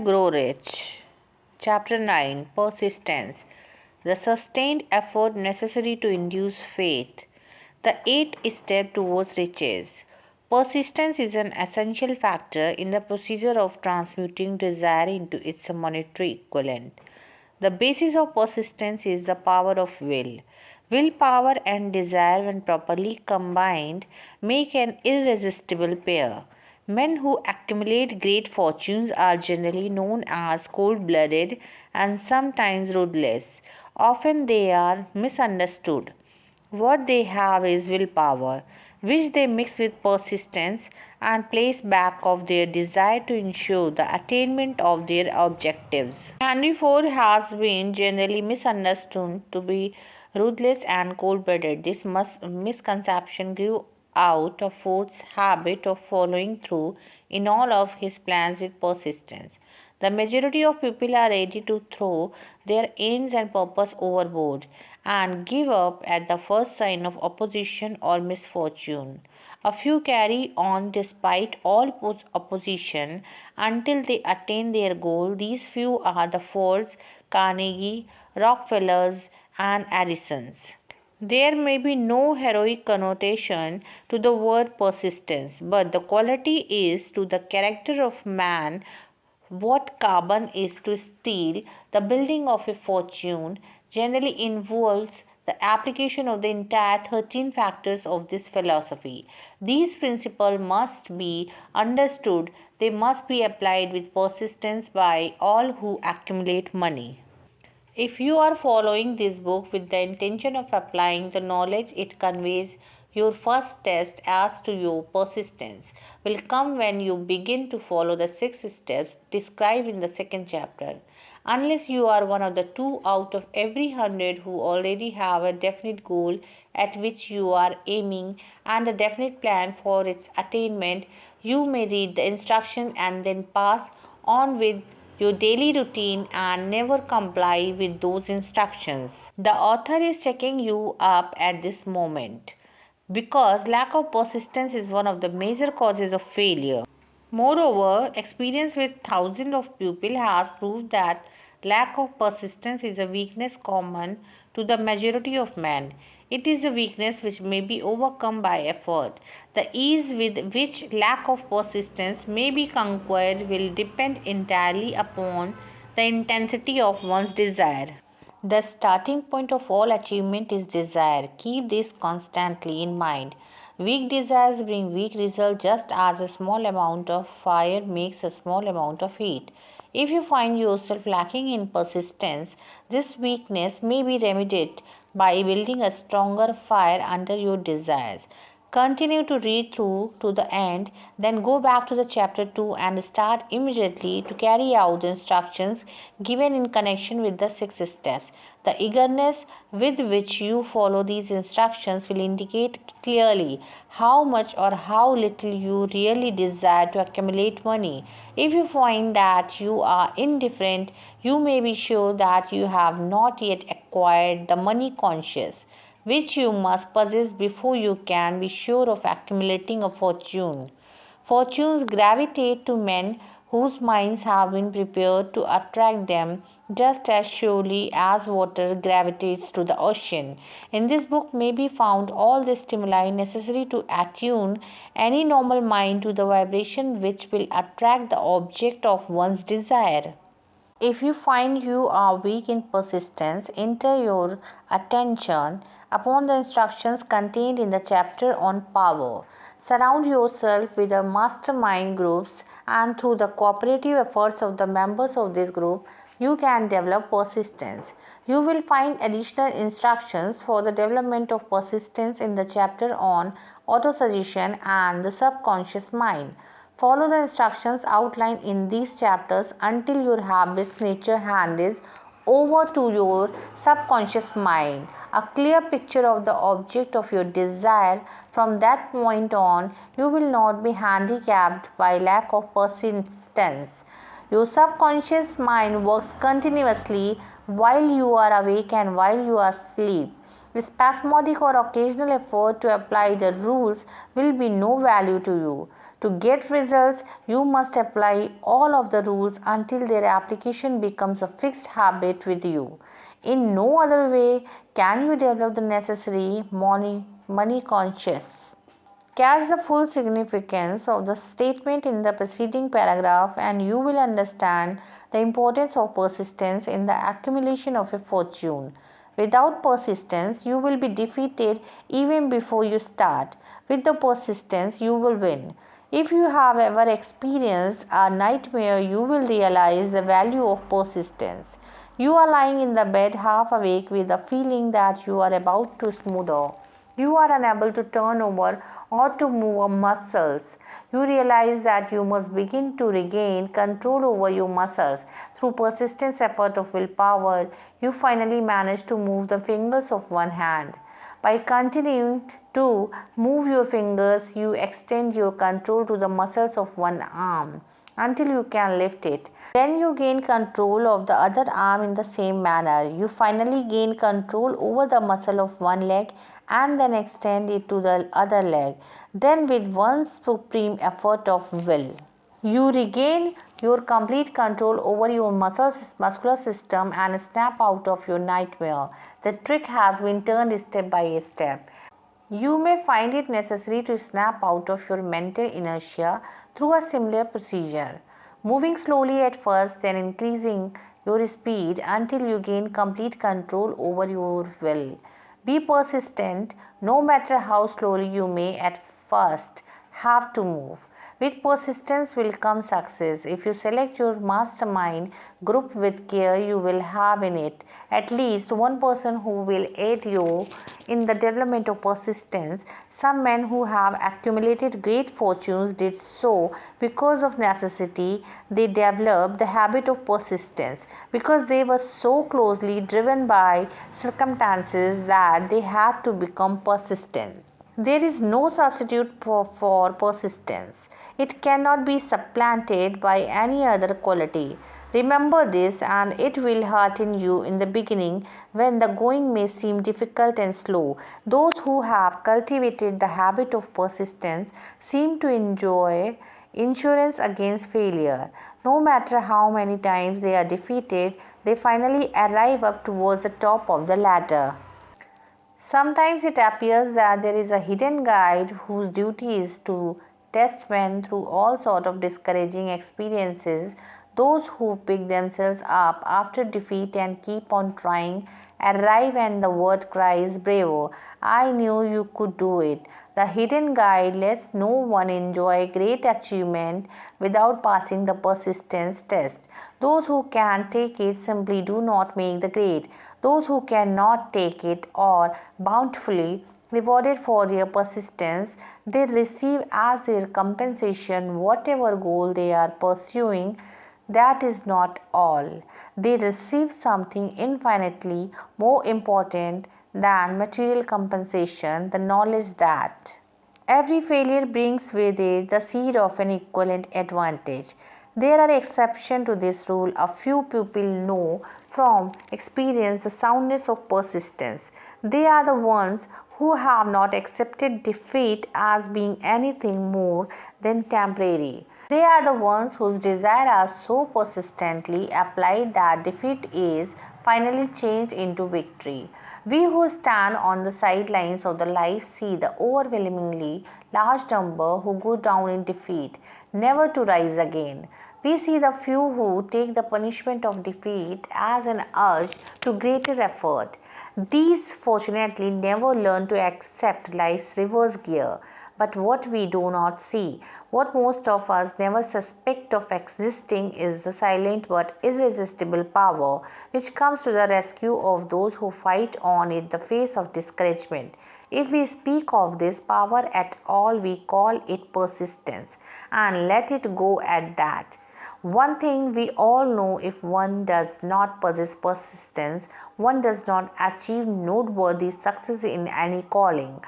Grow Rich. Chapter 9 Persistence. The sustained effort necessary to induce faith. The eighth step towards riches. Persistence is an essential factor in the procedure of transmuting desire into its monetary equivalent. The basis of persistence is the power of will. Willpower and desire, when properly combined, make an irresistible pair. Men who accumulate great fortunes are generally known as cold blooded and sometimes ruthless. Often they are misunderstood. What they have is willpower, which they mix with persistence and place back of their desire to ensure the attainment of their objectives. Henry Ford has been generally misunderstood to be ruthless and cold-blooded. This misconception grew out of Ford's habit of following through in all of his plans with persistence. The majority of people are ready to throw their aims and purpose overboard and give up at the first sign of opposition or misfortune. A few carry on despite all opposition until they attain their goal. These few are the Fords, Carnegie, Rockefellers, and Edisons. There may be no heroic connotation to the word persistence, but the quality is to the character of man what carbon is to steel. The building of a fortune generally involves the application of the entire 13 factors of this philosophy. These principles must be understood, they must be applied with persistence by all who accumulate money. If you are following this book with the intention of applying the knowledge it conveys, your first test as to your persistence will come when you begin to follow the 6 steps described in the second chapter. Unless you are one of the 2 out of every 100 who already have a definite goal at which you are aiming and a definite plan for its attainment, you may read the instructions and then pass on with your daily routine and never comply with those instructions. The author is checking you up at this moment because lack of persistence is one of the major causes of failure. Moreover, experience with thousands of people has proved that lack of persistence is a weakness common to the majority of men. It is a weakness which may be overcome by effort. The ease with which lack of persistence may be conquered will depend entirely upon the intensity of one's desire. The starting point of all achievement is desire. Keep this constantly in mind. Weak desires bring weak results just as a small amount of fire makes a small amount of heat. If you find yourself lacking in persistence, this weakness may be remedied by building a stronger fire under your desires. Continue to read through to the end, then go back to the chapter 2 and start immediately to carry out the instructions given in connection with the 6 steps. The eagerness with which you follow these instructions will indicate clearly how much or how little you really desire to accumulate money. If you find that you are indifferent, you may be sure that you have not yet acquired the money conscious which you must possess before you can be sure of accumulating a fortune. Fortunes gravitate to men whose minds have been prepared to attract them just as surely as water gravitates to the ocean. In this book may be found all the stimuli necessary to attune any normal mind to the vibration which will attract the object of one's desire. If you find you are weak in persistence, enter your attention upon the instructions contained in the chapter on power. Surround yourself with the mastermind groups, and through the cooperative efforts of the members of this group, you can develop persistence. You will find additional instructions for the development of persistence in the chapter on autosuggestion and the subconscious mind. Follow the instructions outlined in these chapters until your habit's nature hands over to your subconscious mind a clear picture of the object of your desire. From that point on, you will not be handicapped by lack of persistence. Your subconscious mind works continuously while you are awake and while you are asleep. Spasmodic or occasional effort to apply the rules will be no value to you. To get results, you must apply all of the rules until their application becomes a fixed habit with you. In no other way can you develop the necessary money conscious. Catch the full significance of the statement in the preceding paragraph and you will understand the importance of persistence in the accumulation of a fortune. Without persistence, you will be defeated even before you start. With the persistence, you will win. If you have ever experienced a nightmare, you will realize the value of persistence. You are lying in the bed half awake with the feeling that you are about to smother. You are unable to turn over or to move muscles. You realize that you must begin to regain control over your muscles. Through persistent effort of willpower, you finally manage to move the fingers of one hand. By continuing to move your fingers, you extend your control to the muscles of one arm until you can lift it. Then you gain control of the other arm in the same manner. You finally gain control over the muscle of one leg and then extend it to the other leg. Then, with one supreme effort of will, you regain your complete control over your muscular system and snap out of your nightmare. The trick has been turned step by step. You may find it necessary to snap out of your mental inertia through a similar procedure, moving slowly at first, then increasing your speed until you gain complete control over your will. Be persistent, no matter how slowly you may at first have to move. With persistence will come success. If you select your mastermind group with care, you will have in it at least one person who will aid you in the development of persistence. Some men who have accumulated great fortunes did so because of necessity. They developed the habit of persistence because they were so closely driven by circumstances that they had to become persistent. There is no substitute for persistence. It cannot be supplanted by any other quality. Remember this, and it will hearten you in the beginning when the going may seem difficult and slow. Those who have cultivated the habit of persistence seem to enjoy insurance against failure. No matter how many times they are defeated, they finally arrive up towards the top of the ladder. Sometimes it appears that there is a hidden guide whose duty is to test men through all sorts of discouraging experiences. Those who pick themselves up after defeat and keep on trying arrive and the word cries, "Bravo! I knew you could do it." The hidden guide lets no one enjoy great achievement without passing the persistence test. Those who can take it simply do not make the grade. Those who cannot take it are bountifully rewarded for their persistence. They receive as their compensation whatever goal they are pursuing. That is not all. They receive something infinitely more important than material compensation, the knowledge that every failure brings with it the seed of an equivalent advantage. There are exceptions to this rule. A few people know from experience the soundness of persistence. They are the ones who have not accepted defeat as being anything more than temporary. They are the ones whose desires are so persistently applied that defeat is finally changed into victory. We who stand on the sidelines of the life see the overwhelmingly large number who go down in defeat, never to rise again. We see the few who take the punishment of defeat as an urge to greater effort. These fortunately never learn to accept life's reverse gear. But what we do not see, what most of us never suspect of existing, is the silent but irresistible power which comes to the rescue of those who fight on in the face of discouragement. If we speak of this power at all, we call it persistence, and let it go at that. One thing we all know, if one does not possess persistence, one does not achieve noteworthy success in any calling.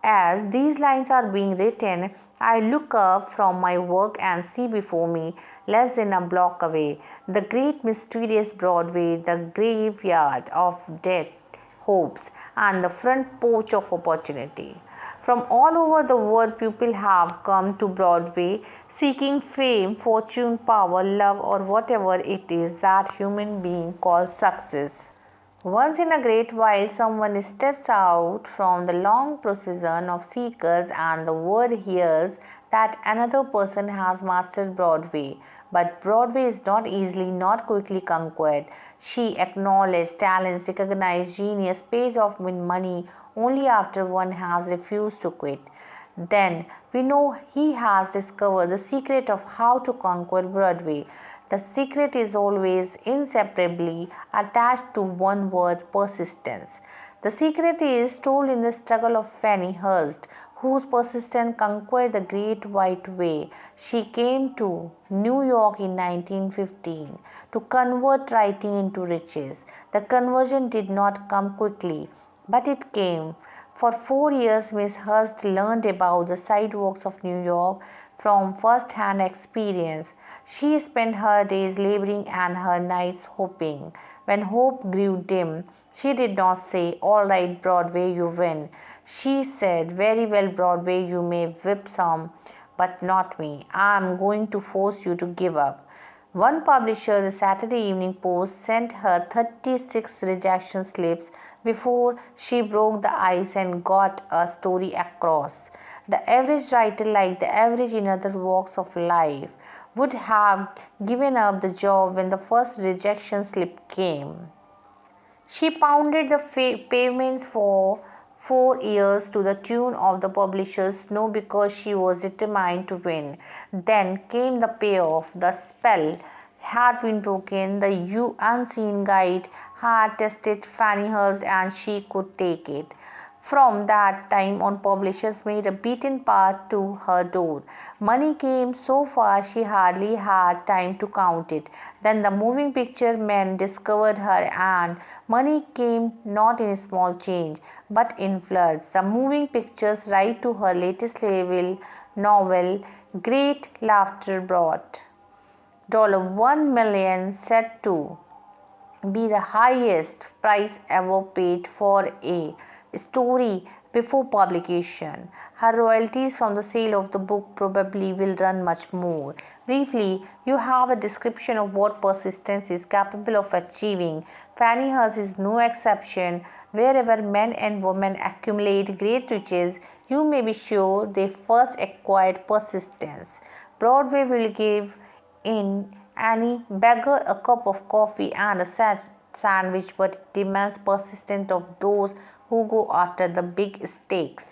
As these lines are being written, I look up from my work and see before me, less than a block away, the great mysterious Broadway, the graveyard of dead hopes, and the front porch of opportunity. From all over the world, people have come to Broadway seeking fame, fortune, power, love, or whatever it is that human being calls success. Once in a great while, someone steps out from the long procession of seekers, and the world hears that another person has mastered Broadway. But Broadway is not easily, not quickly conquered. She acknowledged talents, recognized genius, pays off with money only after one has refused to quit. Then we know he has discovered the secret of how to conquer Broadway. The secret is always inseparably attached to one word: persistence. The secret is told in the struggle of Fanny Hurst, whose persistence conquered the Great White Way. She came to New York in 1915 to convert writing into riches. The conversion did not come quickly, but it came. For 4 years, Miss Hurst learned about the sidewalks of New York from first-hand experience. She spent her days laboring and her nights hoping. When hope grew dim, she did not say, "All right, Broadway, you win." She said, "Very well, Broadway, you may whip some, but not me. I am going to force you to give up." One publisher, the Saturday Evening Post, sent her 36 rejection slips before she broke the ice and got a story across. The average writer, like the average in other walks of life, would have given up the job when the first rejection slip came. She pounded the pavements for 4 years to the tune of the publisher's no, because she was determined to win. Then came the payoff. The spell had been broken. The unseen guide had tested Fanny Hurst, and she could take it. From that time on, publishers made a beaten path to her door. Money came so fast she hardly had time to count it. Then the moving picture men discovered her, and money came not in small change, but in floods. The moving pictures right to her latest novel, Great Laughter, brought $1 million, said to be the highest price ever paid for a story before publication. Her royalties from the sale of the book probably will run much more. Briefly, you have a description of what persistence is capable of achieving. Fanny Hurst is no exception. Wherever men and women accumulate great riches, you may be sure they first acquired persistence. Broadway will give in any beggar a cup of coffee and a sandwich, but it demands persistence of those who go after the big stakes.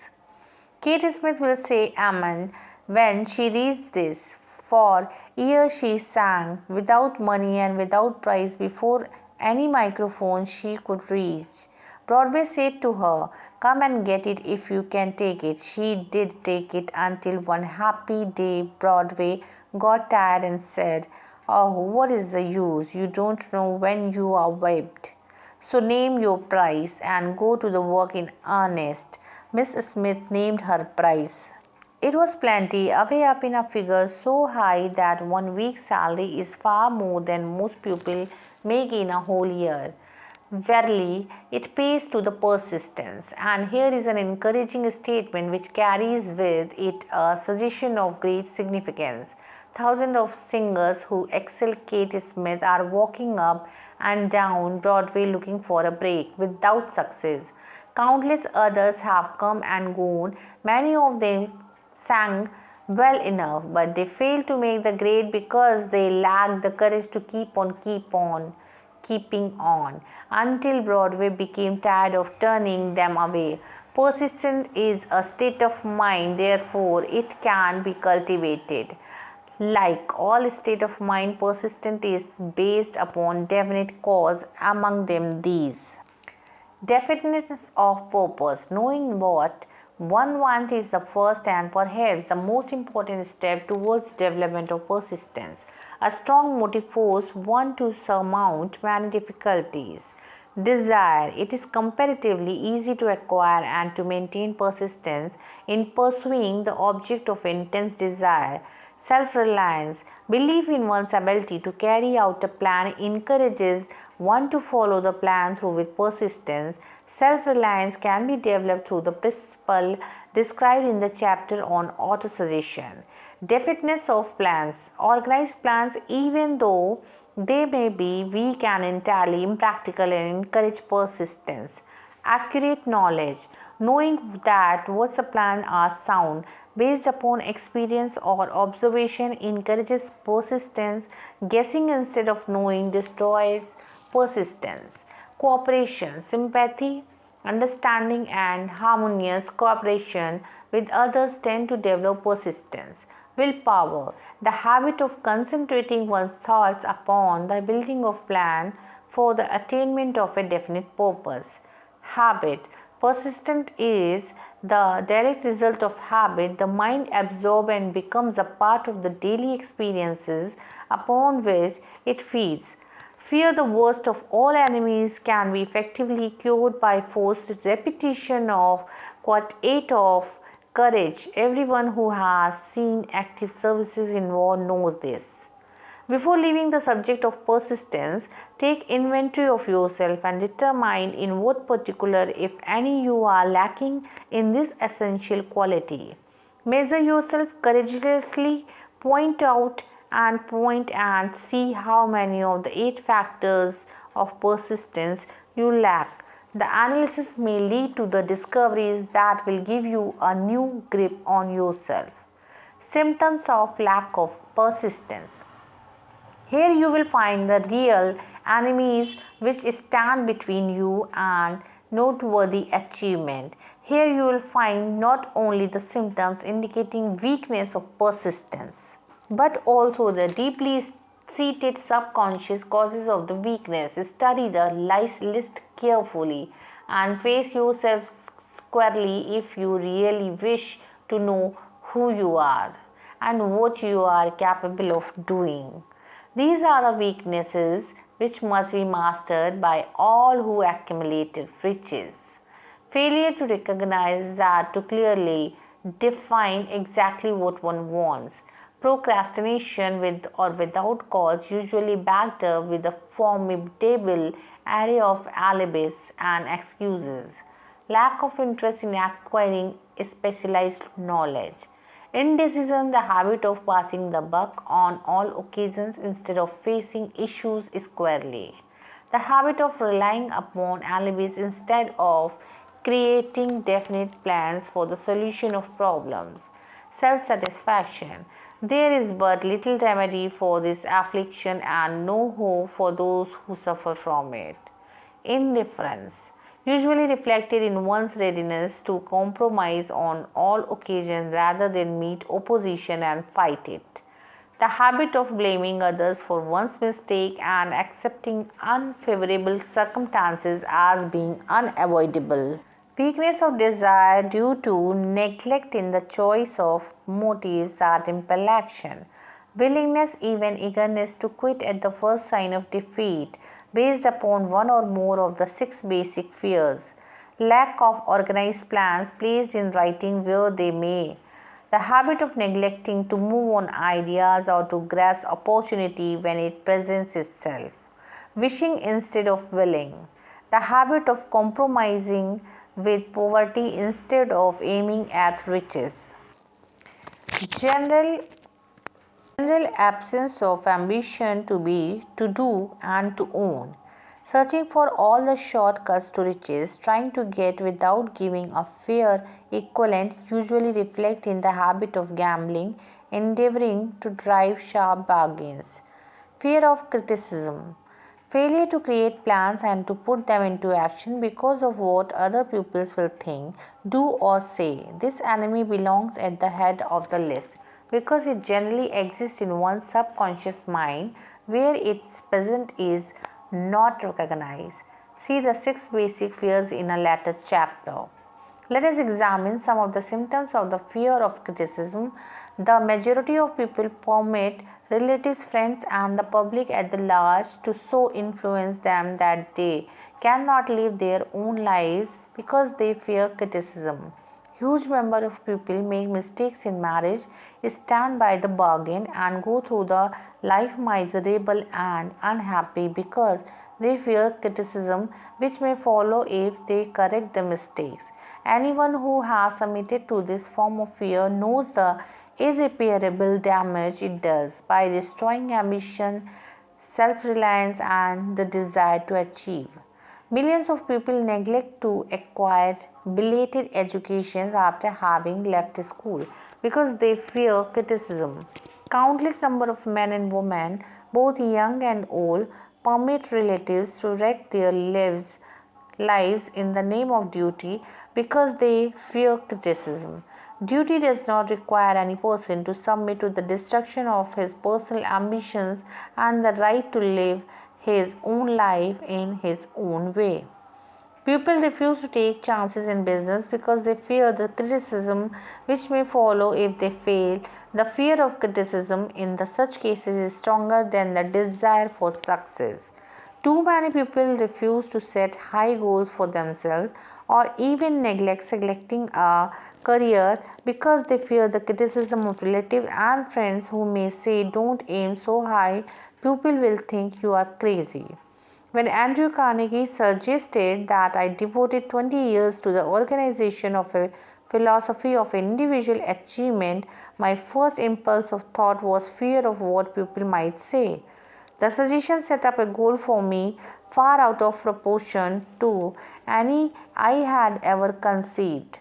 Kate Smith will say amen when she reads this. For years she sang without money and without price before any microphone she could reach. Broadway said to her, "Come and get it if you can take it." She did take it, until one happy day Broadway got tired and said, "Oh, what is the use? You don't know when you are whipped. So name your price and go to the work in earnest." Miss Smith named her price. It was plenty, away up in a figure so high that 1 week's salary is far more than most people make in a whole year. Verily, it pays to the persistence. And here is an encouraging statement which carries with it a suggestion of great significance. Thousands of singers who excel Kate Smith are walking up and down Broadway looking for a break without success. Countless others have come and gone. Many of them sang well enough, but they failed to make the grade because they lacked the courage to keeping on, until Broadway became tired of turning them away. Persistence is a state of mind, therefore it can be cultivated. Like all state of mind, persistence is based upon definite cause, among them these: definiteness of purpose. Knowing what one wants is the first and perhaps the most important step towards development of persistence. A strong motive forces one to surmount many difficulties. Desire. It is comparatively easy to acquire and to maintain persistence in pursuing the object of intense desire. Self-reliance. Belief in one's ability to carry out a plan encourages one to follow the plan through with persistence. Self-reliance can be developed through the principle described in the chapter on autosuggestion. Definiteness of plans. Organized plans, even though they may be weak and entirely impractical, and encourage persistence. Accurate knowledge. Knowing that what's a plan are sound based upon experience or observation encourages persistence. Guessing instead of knowing destroys persistence. Cooperation, sympathy, understanding, and harmonious cooperation with others tend to develop persistence. Willpower, the habit of concentrating one's thoughts upon the building of plan for the attainment of a definite purpose. Habit, persistent is the direct result of habit. The mind absorbs and becomes a part of the daily experiences upon which it feeds. Fear, the worst of all enemies, can be effectively cured by forced repetition of quote 8 of courage. Everyone who has seen active services in war knows this. Before leaving the subject of persistence, take inventory of yourself and determine in what particular, if any, you are lacking in this essential quality. Measure yourself courageously, point and see how many of the 8 factors of persistence you lack. The analysis may lead to the discoveries that will give you a new grip on yourself. Symptoms of lack of persistence. Here you will find the real enemies which stand between you and noteworthy achievement. Here you will find not only the symptoms indicating weakness of persistence, but also the deeply seated subconscious causes of the weakness. Study the list carefully and face yourself squarely if you really wish to know who you are and what you are capable of doing. These are the weaknesses which must be mastered by all who accumulated riches. Failure to recognize that, to clearly define exactly what one wants. Procrastination with or without cause, usually backed up with a formidable array of alibis and excuses. Lack of interest in acquiring specialized knowledge. Indecision, the habit of passing the buck on all occasions instead of facing issues squarely. The habit of relying upon alibis instead of creating definite plans for the solution of problems. Self-satisfaction. There is but little remedy for this affliction and no hope for those who suffer from it. Indifference, usually reflected in one's readiness to compromise on all occasions rather than meet opposition and fight it. The habit of blaming others for one's mistake and accepting unfavorable circumstances as being unavoidable. Weakness of desire due to neglect in the choice of motives that impel action. Willingness, even eagerness to quit at the first sign of defeat, based upon one or more of the 6 basic fears. Lack of organized plans placed in writing where they may. The habit of neglecting to move on ideas or to grasp opportunity when it presents itself. Wishing instead of willing. The habit of compromising with poverty instead of aiming at riches. General absence of ambition to be, to do, and to own. Searching for all the shortcuts to riches, trying to get without giving a fair equivalent, usually reflect in the habit of gambling, endeavoring to drive sharp bargains. Fear of criticism. Failure to create plans and to put them into action because of what other pupils will think, do, or say. This enemy belongs at the head of the list because it generally exists in one's subconscious mind where its presence is not recognized. See the 6 basic fears in a later chapter. Let us examine some of the symptoms of the fear of criticism. The majority of people permit relatives, friends, and the public at the large to so influence them that they cannot live their own lives because they fear criticism. Huge number of people make mistakes in marriage, stand by the bargain, and go through the life miserable and unhappy because they fear criticism which may follow if they correct the mistakes. Anyone who has submitted to this form of fear knows the irreparable damage it does by destroying ambition, self reliance, and the desire to achieve. Millions of people neglect to acquire belated educations after having left school because they fear criticism. Countless number of men and women, both young and old, permit relatives to wreck their lives in the name of duty because they fear criticism. Duty does not require any person to submit to the destruction of his personal ambitions and the right to live his own life in his own way. People refuse to take chances in business because they fear the criticism which may follow if they fail. The fear of criticism in such cases is stronger than the desire for success. Too many people refuse to set high goals for themselves or even neglect selecting a career because they fear the criticism of relatives and friends who may say, "Don't aim so high, people will think you are crazy." When Andrew Carnegie suggested that I devoted 20 years to the organization of a philosophy of individual achievement, my first impulse of thought was fear of what people might say. The suggestion set up a goal for me far out of proportion to any I had ever conceived.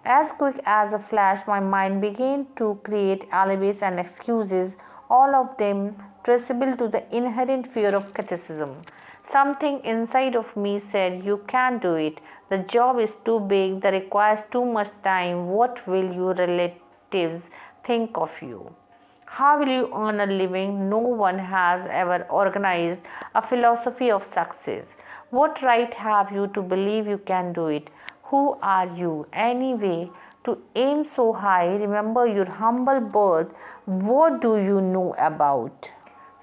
As quick as a flash, my mind began to create alibis and excuses, all of them traceable to the inherent fear of criticism. Something inside of me said, "You can't do it. The job is too big, that requires too much time. What will your relatives think of you? How will you earn a living? No one has ever organized a philosophy of success. What right have you to believe you can do it? Who are you, anyway, to aim so high? Remember your humble birth. What do you know about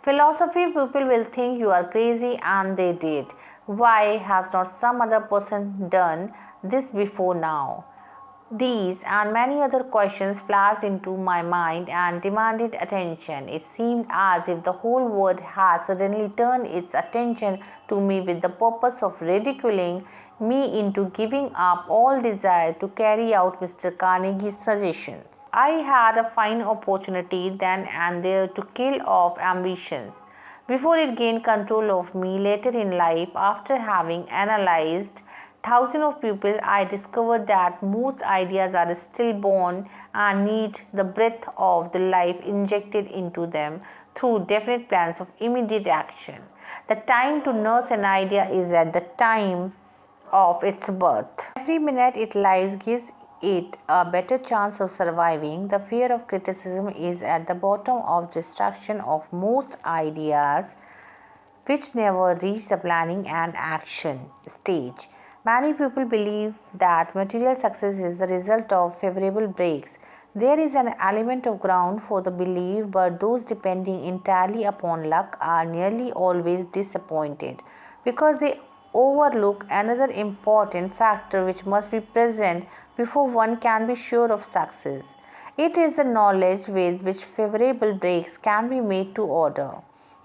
philosophy? People will think you are crazy, and they did. Why has not some other person done this before now? These and many other questions flashed into my mind and demanded attention. It seemed as if the whole world had suddenly turned its attention to me with the purpose of ridiculing me into giving up all desire to carry out Mr. Carnegie's suggestions. I had a fine opportunity then and there to kill off ambitions before it gained control of me later in life. After having analyzed thousands of people, I discovered that most ideas are stillborn and need the breath of the life injected into them through definite plans of immediate action. The time to nurse an idea is at the time of its birth. Every minute it lives gives it a better chance of surviving. The fear of criticism is at the bottom of destruction of most ideas which never reach the planning and action stage. Many people believe that material success is the result of favorable breaks. There is an element of ground for the belief, but those depending entirely upon luck are nearly always disappointed because they overlook another important factor which must be present before one can be sure of success. It is the knowledge with which favorable breaks can be made to order.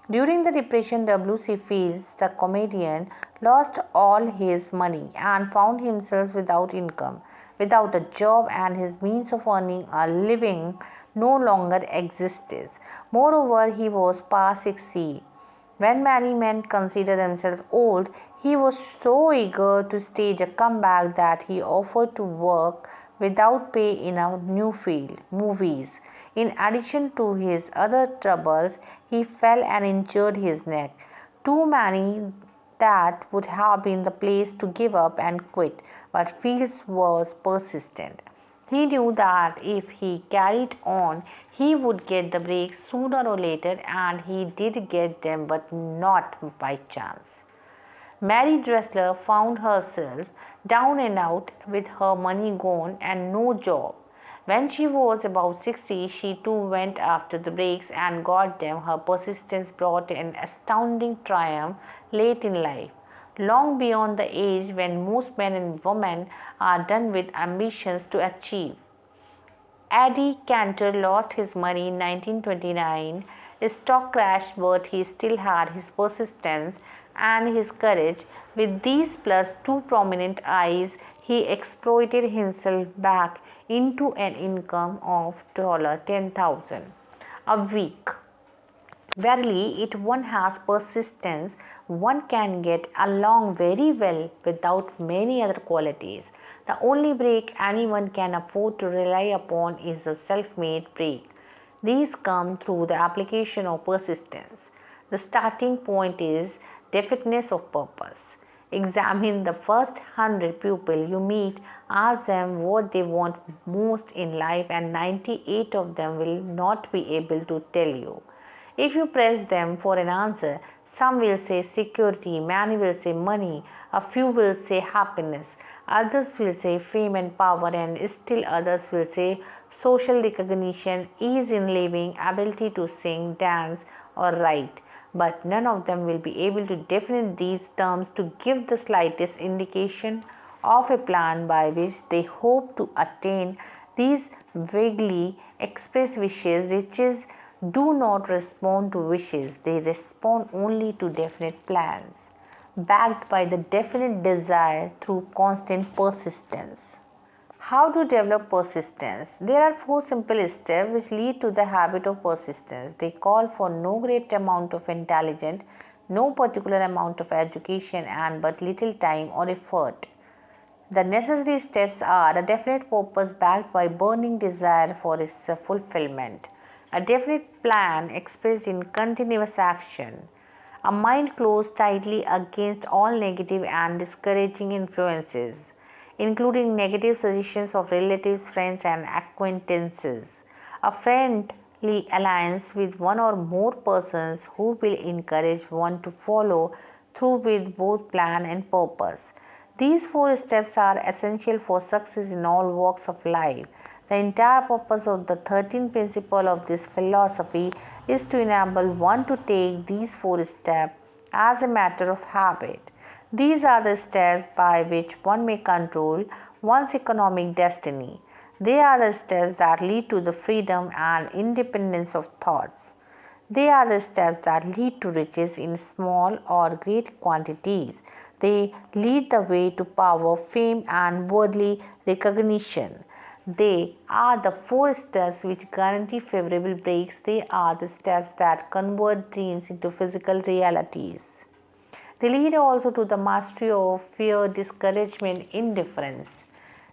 During the Depression, W.C. Fields, the comedian, lost all his money and found himself without income, without a job, and his means of earning a living no longer existed. Moreover, he was past 60. When many men consider themselves old, he was so eager to stage a comeback that he offered to work without pay in a new field, movies. In addition to his other troubles, he fell and injured his neck. Too many that would have been the place to give up and quit, but Fields was persistent. He knew that if he carried on, he would get the breaks sooner or later, and he did get them, but not by chance. Mary Dressler found herself down and out with her money gone and no job. When she was about 60, she too went after the breaks and got them. Her persistence brought an astounding triumph late in life. long beyond the age when most men and women are done with ambitions to achieve. Eddie Cantor lost his money in 1929. His stock crashed, but he still had his persistence and his courage. With these plus two prominent eyes, he exploited himself back into an income of $10,000 a week. Verily, if one has persistence, one can get along very well without many other qualities. The only break anyone can afford to rely upon is a self made break. These come through the application of persistence. The starting point is definiteness of purpose. Examine the first 100 people you meet, ask them what they want most in life, and 98 of them will not be able to tell you. If you press them for an answer, some will say security, many will say money, a few will say happiness, others will say fame and power, and still others will say social recognition, ease in living, ability to sing, dance, or write. But none of them will be able to define these terms to give the slightest indication of a plan by which they hope to attain these vaguely expressed wishes. Riches do not respond to wishes, they respond only to definite plans, backed by the definite desire through constant persistence. How to develop persistence? There are four simple steps which lead to the habit of persistence. They call for no great amount of intelligence, no particular amount of education, and but little time or effort. The necessary steps are a definite purpose backed by burning desire for its fulfillment, a definite plan expressed in continuous action, a mind closed tightly against all negative and discouraging influences, including negative suggestions of relatives, friends, and acquaintances, a friendly alliance with one or more persons who will encourage one to follow through with both plan and purpose. These four steps are essential for success in all walks of life. The entire purpose of the 13th principle of this philosophy is to enable one to take these four steps as a matter of habit. These are the steps by which one may control one's economic destiny. They are the steps that lead to the freedom and independence of thoughts. They are the steps that lead to riches in small or great quantities. They lead the way to power, fame, and worldly recognition. They are the four steps which guarantee favorable breaks. They are the steps that convert dreams into physical realities. They lead also to the mastery of fear, discouragement, indifference.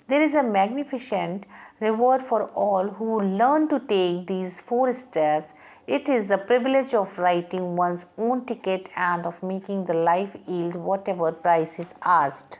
There is a magnificent reward for all who learn to take these four steps. It is the privilege of writing one's own ticket and of making the life yield whatever price is asked.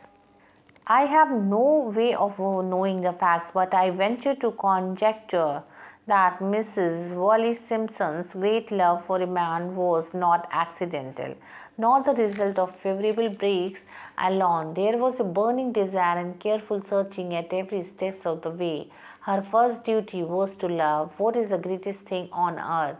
I have no way of knowing the facts, but I venture to conjecture that Mrs. Wallis Simpson's great love for a man was not accidental, nor the result of favorable breaks alone. There was a burning desire and careful searching at every step of the way. Her first duty was to love. What is the greatest thing on earth?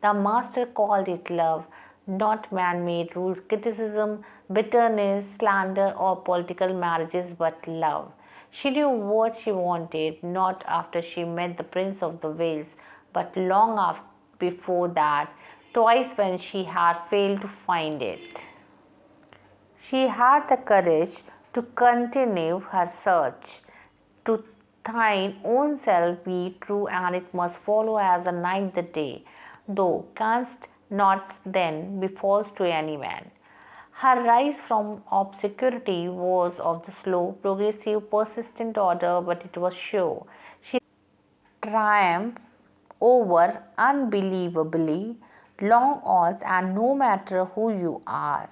The master called it love, not man made rules, criticism, bitterness, slander, or political marriages, but love. She knew what she wanted, not after she met the Prince of the Wales, but long after, before that, twice when she had failed to find it. She had the courage to continue her search, to thine own self be true, and it must follow as the night the day, though canst not then be false to any man. Her rise from obscurity was of the slow, progressive, persistent order, but it was sure. She triumphed over unbelievably long odds, and no matter who you are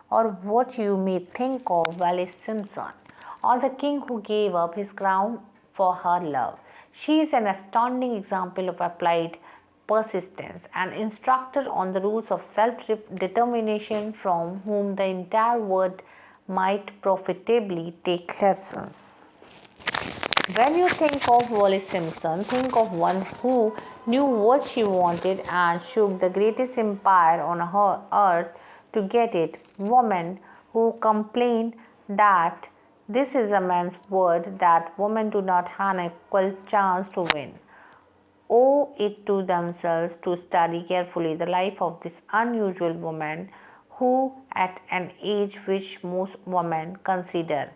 or what you may think of Wallis Simpson or the king who gave up his crown for her love, she is an astounding example of applied persistence, an instructor on the rules of self-determination from whom the entire world might profitably take lessons. When you think of Wallis Simpson, think of one who knew what she wanted and shook the greatest empire on her earth to get it. Woman who complained that this is a man's word that women do not have an equal chance to win, owe it to themselves to study carefully the life of this unusual woman who, at an age which most women consider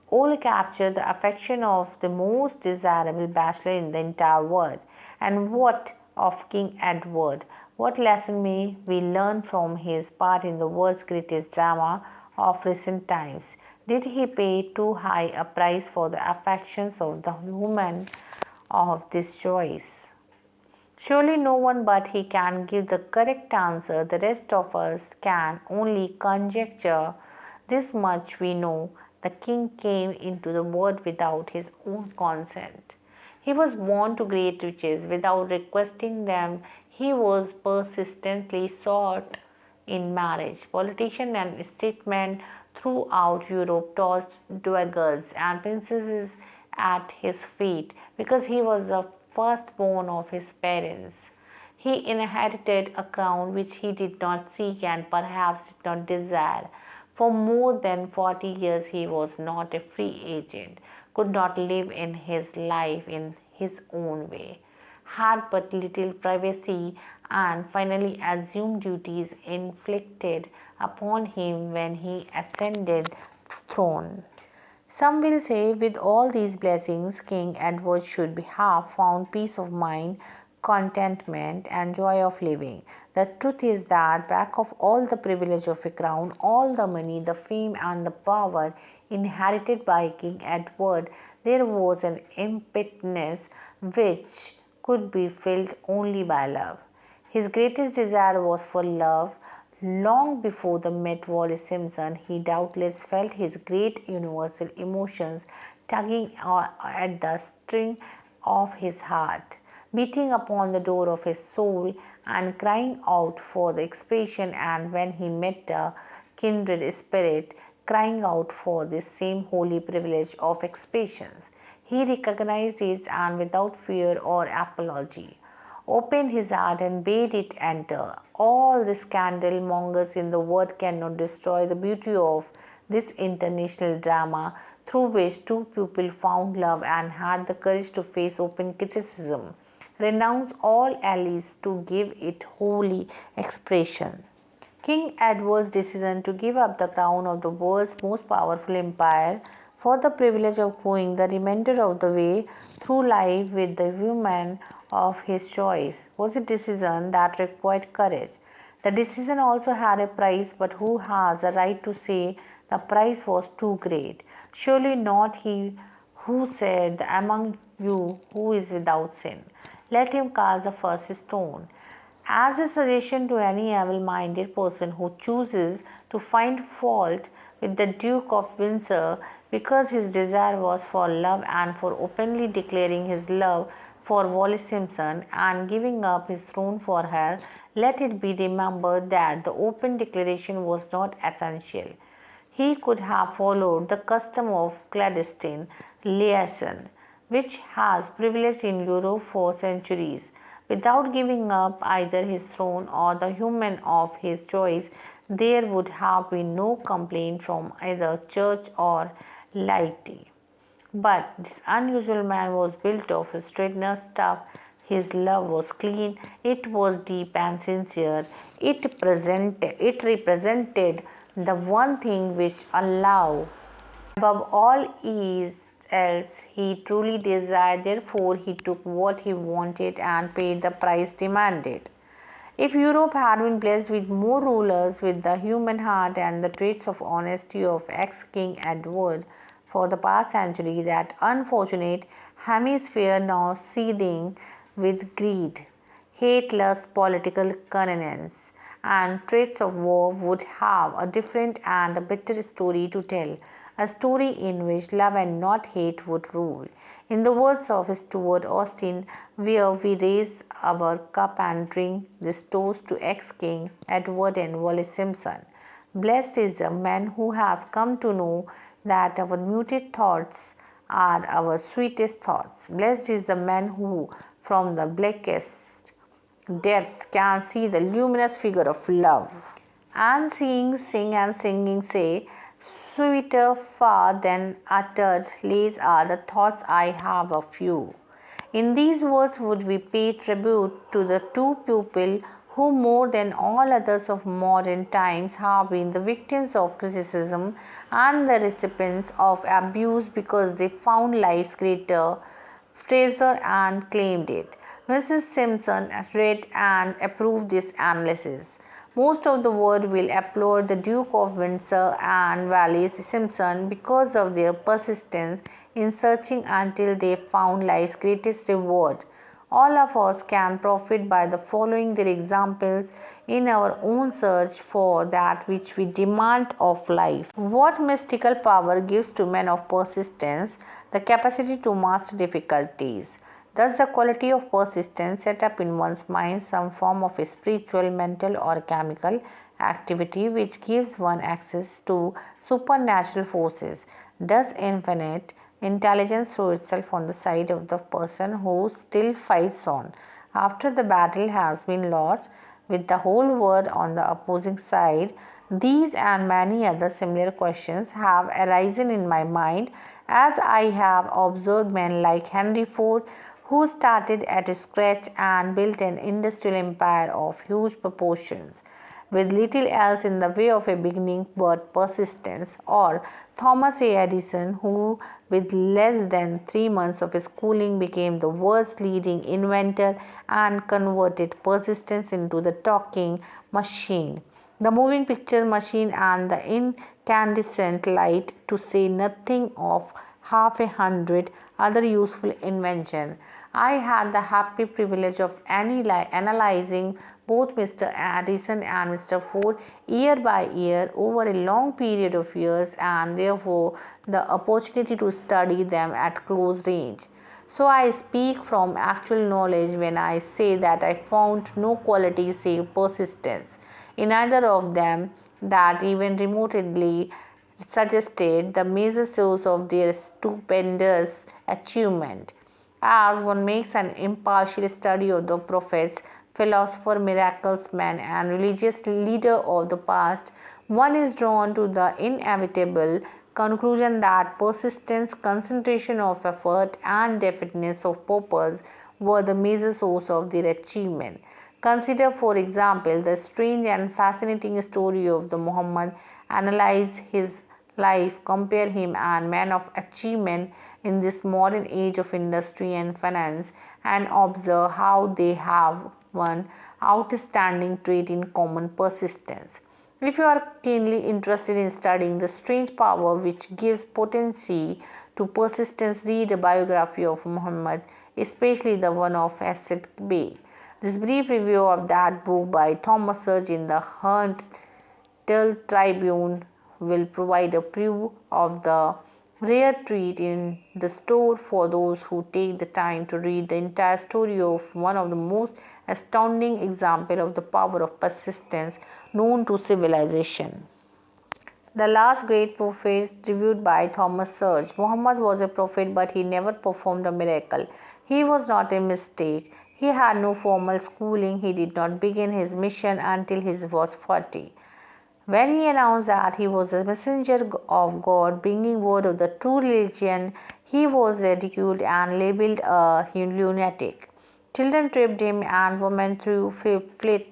old, captured the affection of the most desirable bachelor in the entire world. And what of King Edward? What lesson may we learn from his part in the world's greatest drama of recent times? Did he pay too high a price for the affections of the woman of this choice? Surely no one but he can give the correct answer. The rest of us can only conjecture. This much we know: the king came into the world without his own consent. He was born to great riches without requesting them. He was persistently sought in marriage. Politicians and statesmen throughout Europe tossed daggers and princesses at his feet because he was the firstborn of his parents. He inherited a crown which he did not seek and perhaps did not desire. For more than 40 years he was not a free agent, could not live in his life in his own way, had but little privacy, and finally assumed duties inflicted upon him when he ascended the throne. Some will say, with all these blessings, King Edward should have found peace of mind, contentment, and joy of living. The truth is that, back of all the privilege of a crown, all the money, the fame, and the power inherited by King Edward, there was an emptiness which could be filled only by love. His greatest desire was for love. Long before the met Wallis Simpson, he doubtless felt his great universal emotions tugging at the string of his heart, beating upon the door of his soul and crying out for the expression, and when he met a kindred spirit, crying out for this same holy privilege of expression. He recognized it and without fear or apology opened his heart and bade it enter. All the scandal mongers in the world cannot destroy the beauty of this international drama through which two people found love and had the courage to face open criticism, renounce all allies to give it holy expression. King Edward's decision to give up the crown of the world's most powerful empire for the privilege of going the remainder of the way through life with the woman of his choice was a decision that required courage. The decision also had a price, but who has the right to say the price was too great? Surely not he who said, among you who is without sin, let him cast the first stone. As a suggestion to any able minded person who chooses to find fault with the Duke of Windsor because his desire was for love and for openly declaring his love for Wallis Simpson and giving up his throne for her, let it be remembered that the open declaration was not essential. He could have followed the custom of clandestine liaison, which has prevailed in Europe for centuries, without giving up either his throne or the woman of his choice. There would have been no complaint from either church or laity. But this unusual man was built of straightener stuff. His love was clean, it was deep and sincere. It represented the one thing which Allah above all else he truly desired. Therefore, he took what he wanted and paid the price demanded. If Europe had been blessed with more rulers with the human heart and the traits of honesty of ex-King Edward for the past century, that unfortunate hemisphere now seething with greed, hate, lust, political connivance, and traits of war would have a different and a better story to tell, a story in which love and not hate would rule. In the words of Stuart Austin, where we raise our cup and drink this toast to ex-King Edward and Wallis Simpson. Blessed is the man who has come to know that our muted thoughts are our sweetest thoughts. Blessed is the man who, from the blackest depths, can see the luminous figure of love. And seeing, sing, and singing say, sweeter far than uttered lays are the thoughts I have of you. In these words would we pay tribute to the two people who more than all others of modern times have been the victims of criticism and the recipients of abuse because they found life's greater treasure and claimed it. Mrs. Simpson read and approved this analysis. Most of the world will applaud the Duke of Windsor and Wallis Simpson because of their persistence in searching until they found life's greatest reward. All of us can profit by the following their examples in our own search for that which we demand of life. What mystical power gives to men of persistence the capacity to master difficulties? Thus, the quality of persistence set up in one's mind some form of a spiritual, mental, or chemical activity which gives one access to supernatural forces. Does infinite intelligence throw itself on the side of the person who still fights on after the battle has been lost, with the whole world on the opposing side? These and many other similar questions have arisen in my mind as I have observed men like Henry Ford, who started at scratch and built an industrial empire of huge proportions, with little else in the way of a beginning but persistence, or Thomas A. Edison, who with less than 3 months of schooling became the world's leading inventor and converted persistence into the talking machine, the moving picture machine, and the incandescent light, to say nothing of half 100 other useful inventions. I had the happy privilege of analyzing both Mr. Edison and Mr. Ford year by year over a long period of years, and therefore the opportunity to study them at close range. So I speak from actual knowledge when I say that I found no quality save persistence in either of them that even remotely suggested the major source of their stupendous achievement. As one makes an impartial study of the prophets, philosopher, miracles men, and religious leader of the past, one is drawn to the inevitable conclusion that persistence, concentration of effort, and definiteness of purpose were the major source of their achievement. Consider, for example, the strange and fascinating story of the Muhammad. Analyze his life, compare him and men of achievement in this modern age of industry and finance, and observe how they have one outstanding trait in common: persistence. If you are keenly interested in studying the strange power which gives potency to persistence, read a biography of Muhammad, especially the one of Asset Bey. This brief review of that book by Thomas Surge in the Herald Tribune will provide a proof of the rare treat in the store for those who take the time to read the entire story of one of the most astounding examples of the power of persistence known to civilization. The last great prophet, reviewed by Thomas Surge. Muhammad was a prophet, but he never performed a miracle. He was not a mistake. He had no formal schooling. He did not begin his mission until he was 40. When he announced that he was the messenger of God bringing word of the true religion, he was ridiculed and labeled a lunatic. Children tripped him and women threw filth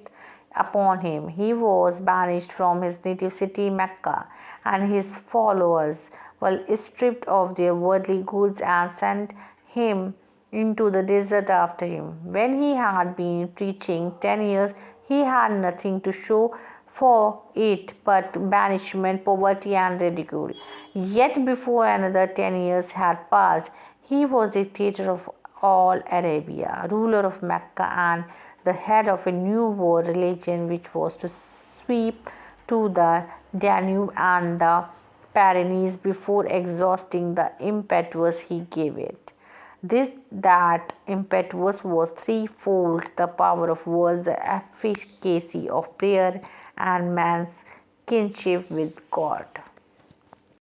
upon him. He was banished from his native city Mecca, and his followers were stripped of their worldly goods and sent him into the desert after him. When he had been preaching 10 years, he had nothing to show for it but banishment, poverty, and ridicule. Yet before another 10 years had passed, he was dictator of all Arabia, ruler of Mecca, and the head of a new world religion which was to sweep to the Danube and the Pyrenees before exhausting the impetus he gave it. That impetus was threefold: the power of words, the efficacy of prayer, and man's kinship with God.